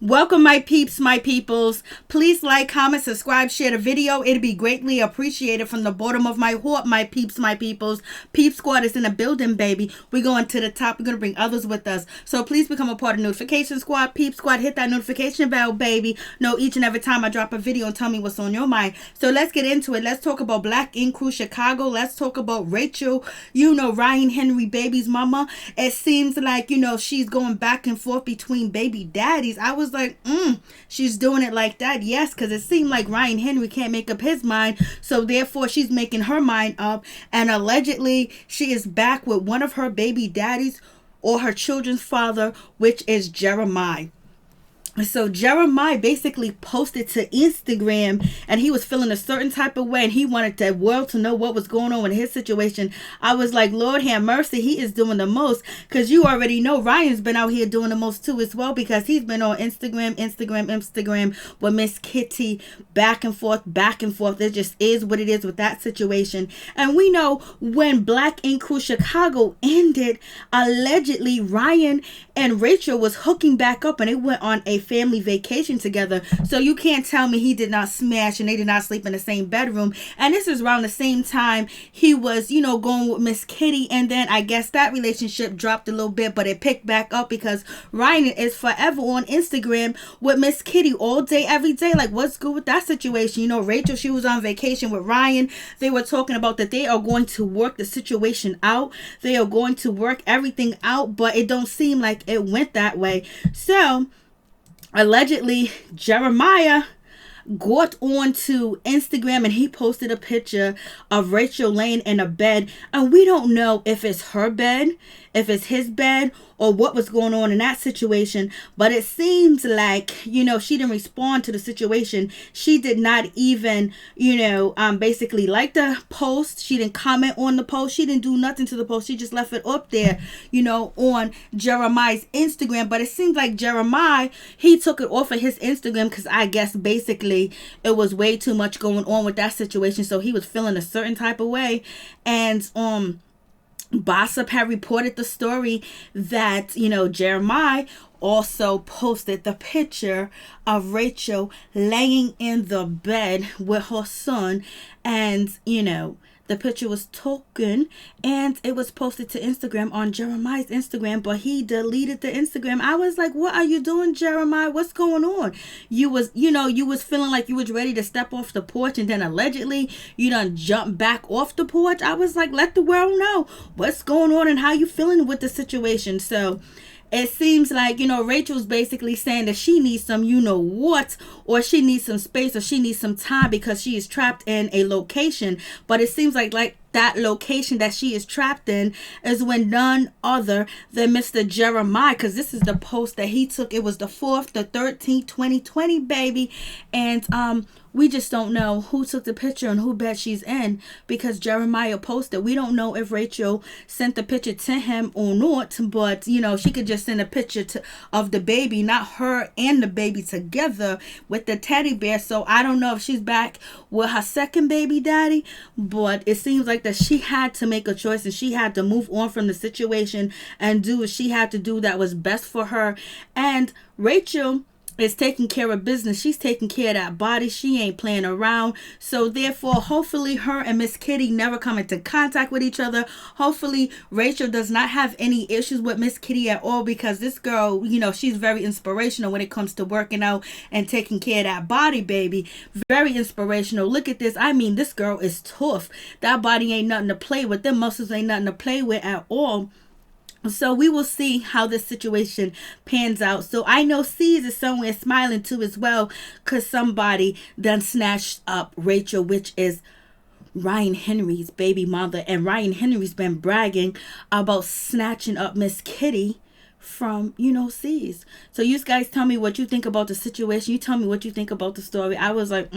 Welcome, my peeps, my peoples. Please like, comment, subscribe, share the video. It'd be greatly appreciated from the bottom of my heart, my peeps, my peoples. Peep Squad is in the building, baby. We're going to the top. We're going to bring others with us. So please become a part of Notification Squad. Peep Squad, hit that notification bell, baby. Know each and every time I drop a video and tell me what's on your mind. So let's get into it. Let's talk about Black Ink Crew Chicago. Let's talk about Rachel, Ryan Henry, baby's mama. It seems like, she's going back and forth between baby daddies. I was like, she's doing it like that. Yes, because it seemed like Ryan Henry can't make up his mind, so therefore she's making her mind up, and allegedly she is back with one of her baby daddies or her children's father, which is Jeremih. So Jeremih basically posted to Instagram, and he was feeling a certain type of way, and he wanted the world to know what was going on with his situation. I was like, Lord have mercy, he is doing the most, because you already know Ryan's been out here doing the most too as well, because he's been on Instagram with Miss Kitty, back and forth. It just is what it is with that situation. And we know when Black Ink Crew Chicago ended, allegedly Ryan and Rachel was hooking back up, and they went on a family vacation together. So you can't tell me he did not smash and they did not sleep in the same bedroom. And this is around the same time he was, going with Miss Kitty, and then I guess that relationship dropped a little bit, but it picked back up because Ryan is forever on Instagram with Miss Kitty all day, every day. Like, what's good with that situation? Rachel, she was on vacation with Ryan. They were talking about that they are going to work the situation out. They are going to work everything out, but it don't seem like it went that way. So allegedly, Jeremiah got onto Instagram and he posted a picture of Rachel laying in a bed, and we don't know if it's her bed, if it's his bed, or what was going on in that situation. But it seems like, she didn't respond to the situation. She did not even, basically like the post. She didn't comment on the post. She didn't do nothing to the post. She just left it up there, on Jeremiah's Instagram. But it seems like Jeremiah, he took it off of his Instagram because I guess basically it was way too much going on with that situation. So he was feeling a certain type of way. And, Gossip had reported the story that, Jeremiah also posted the picture of Rachel laying in the bed with her son, and, the picture was taken and it was posted to Instagram on Jeremiah's Instagram, but he deleted the Instagram. I was like, what are you doing, Jeremiah? What's going on? You was feeling like you was ready to step off the porch, and then allegedly you done jump back off the porch. I was like, let the world know what's going on and how you feeling with the situation. So it seems like, Rachel's basically saying that she needs some, what, or she needs some space, or she needs some time because she is trapped in a location. But it seems like that location that she is trapped in is when none other than Mr. Jeremiah, because this is the post that he took. It was the 4th, the 13th, 2020, baby. And we just don't know who took the picture and who bed she's in, because Jeremiah posted. We don't know if Rachel sent the picture to him or not, but she could just send a picture of the baby, not her and the baby together with the teddy bear. So I don't know if she's back with her second baby daddy, but it seems like that she had to make a choice and she had to move on from the situation and do what she had to do that was best for her. And Rachel is taking care of business. She's taking care of that body. She ain't playing around. So therefore, hopefully her and Miss Kitty never come into contact with each other. Hopefully Rachel does not have any issues with Miss Kitty at all, because this girl, she's very inspirational when it comes to working out and taking care of that body, baby. Very inspirational. Look at this. I mean, this girl is tough. That body ain't nothing to play with. Them muscles ain't nothing to play with at all. So we will see how this situation pans out. So I know C's is somewhere smiling too as well, because somebody done snatched up Rachel, which is Ryan Henry's baby mother. And Ryan Henry's been bragging about snatching up Miss Kitty from C's. So you guys tell me what you think about the situation. You tell me what you think about the story. I was like,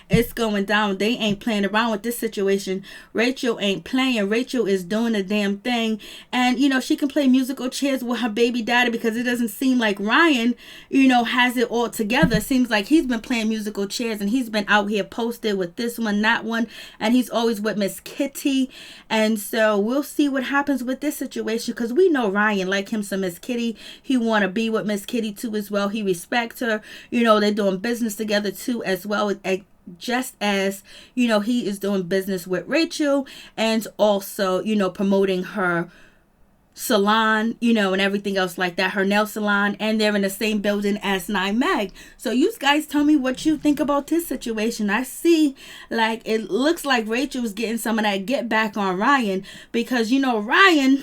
it's going down. They ain't playing around with this situation. Rachel ain't playing. Rachel is doing the damn thing. And she can play musical chairs with her baby daddy, because it doesn't seem like Ryan has it all together. It seems like he's been playing musical chairs and he's been out here posted with this one, that one, and he's always with Miss Kitty. And so we'll see what happens with this situation, because we know Ryan Ryan like him some Miss Kitty. He want to be with Miss Kitty too as well. He respects her. You know, they're doing business together too as well, just as, you know, he is doing business with Rachel, and also, you know, promoting her salon, you know, and everything else like that, her nail salon, and they're in the same building as Nine Mag. So you guys tell me what you think about this situation. I see, like, it looks like Rachel's getting some of that get back on Ryan, because, you know, Ryan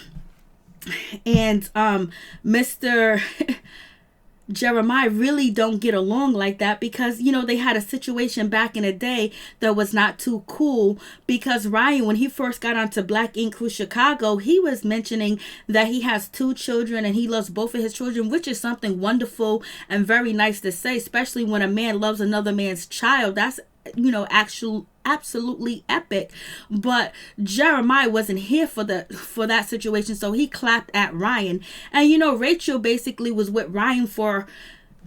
and Mr. Jeremiah really don't get along like that, because, you know, they had a situation back in the day that was not too cool, because Ryan, when he first got onto Black Ink Crew Chicago, he was mentioning that he has 2 children and he loves both of his children, which is something wonderful and very nice to say, especially when a man loves another man's child. That's, you know, absolutely epic. But Jeremiah wasn't here for that situation, so he clapped at Ryan. And, you know, Rachel basically was with Ryan for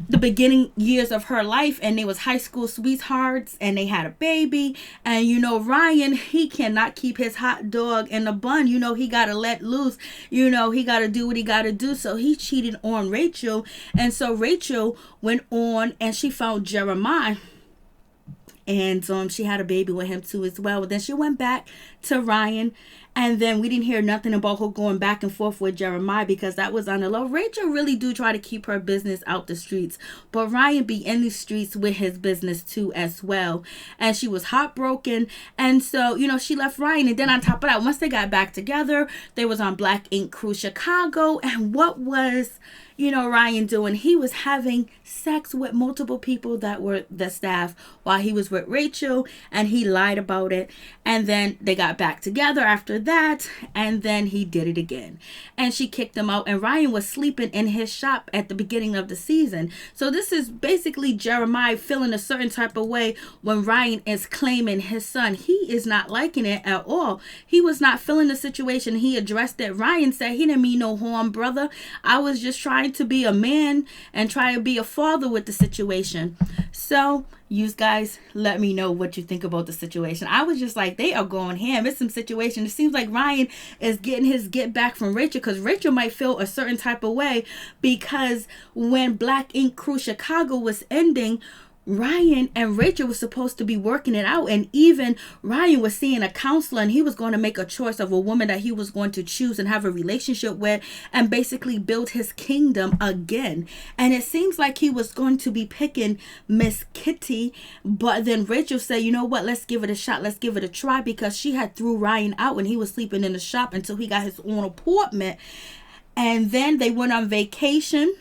the beginning years of her life, and they was high school sweethearts, and they had a baby. And, you know, Ryan, he cannot keep his hot dog in a bun. You know, he gotta let loose. You know, he gotta do what he gotta do. So he cheated on Rachel, and so Rachel went on and she found Jeremiah, and she had a baby with him too as well. But then she went back to Ryan, and then we didn't hear nothing about her going back and forth with Jeremiah, because that was on the low. Rachel really do try to keep her business out the streets, but Ryan be in the streets with his business too as well. And she was heartbroken, and so, you know, she left Ryan. And then on top of that, once they got back together, they was on Black Ink Crew Chicago. And what was, you know, Ryan doing? He was having sex with multiple people that were the staff while he was with Rachel, and he lied about it. And then they got back together after that, and then he did it again, and she kicked him out. And Ryan was sleeping in his shop at the beginning of the season. So this is basically Jeremiah feeling a certain type of way when Ryan is claiming his son. He is not liking it at all. He was not feeling the situation. He addressed it. Ryan said he didn't mean no harm, brother. I was just trying to be a man and try to be a father with the situation. So you guys let me know what you think about the situation. I was just like, they are going ham. It's some situation. It seems like Ryan is getting his get back from Rachel, because Rachel might feel a certain type of way, because when Black Ink Crew Chicago was ending, Ryan and Rachel was supposed to be working it out, and even Ryan was seeing a counselor, and he was going to make a choice of a woman that he was going to choose and have a relationship with, and basically build his kingdom again. And it seems like he was going to be picking Miss Kitty, but then Rachel said, you know what, let's give it a shot, let's give it a try, because she had threw Ryan out when he was sleeping in the shop until he got his own apartment. And then they went on vacation,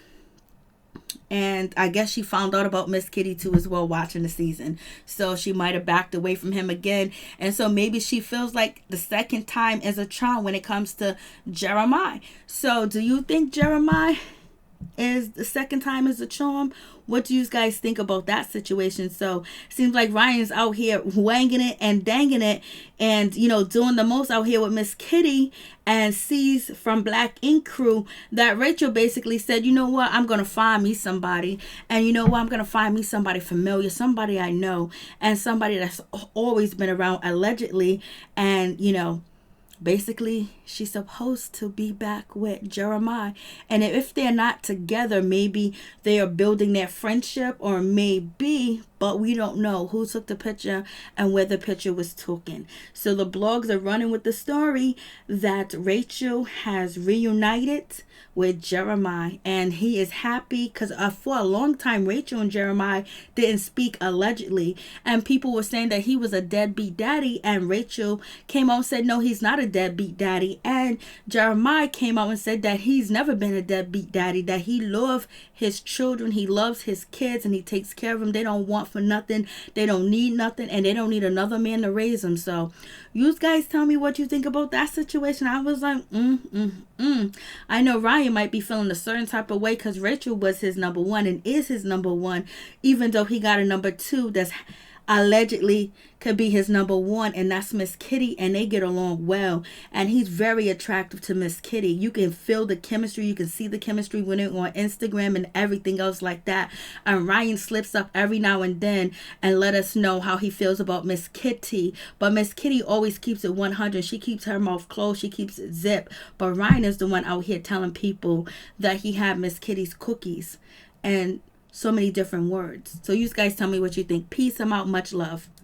and I guess she found out about Miss Kitty too as well watching the season. So she might have backed away from him again. And so maybe she feels like the second time is a charm when it comes to Jeremiah. So do you think Jeremiah is the second time is a charm? What do you guys think about that situation? So seems like Ryan's out here wanging it and danging it, and, you know, doing the most out here with Miss Kitty, and sees from Black Ink Crew that Rachel basically said, you know what, I'm going to find me somebody. And you know what, I'm going to find me somebody familiar, somebody I know, and somebody that's always been around allegedly. And, you know, basically, she's supposed to be back with Jeremiah. And if they're not together, maybe they are building their friendship, or maybe, but we don't know who took the picture and where the picture was taken. So the blogs are running with the story that Rachel has reunited with Jeremiah, and he is happy, because for a long time Rachel and Jeremiah didn't speak, allegedly, and people were saying that he was a deadbeat daddy, and Rachel came out and said no, he's not a deadbeat daddy, and Jeremiah came out and said that he's never been a deadbeat daddy, that he loves his children, he loves his kids, and he takes care of them. They don't want for nothing, they don't need nothing, and they don't need another man to raise them. So you guys tell me what you think about that situation. I was like, I know Ryan might be feeling a certain type of way, because Rachel was his number one and is his number one, even though he got a number two that's allegedly could be his number one, and that's Miss Kitty, and they get along well, and he's very attractive to Miss Kitty. You can feel the chemistry, you can see the chemistry when it on Instagram and everything else like that. And Rayan slips up every now and then and let us know how he feels about Miss Kitty, but Miss Kitty always keeps it 100. She keeps her mouth closed, she keeps it zipped. But Rayan is the one out here telling people that he had Miss Kitty's cookies and so many different words. So you guys tell me what you think. Peace. I'm out. Much love.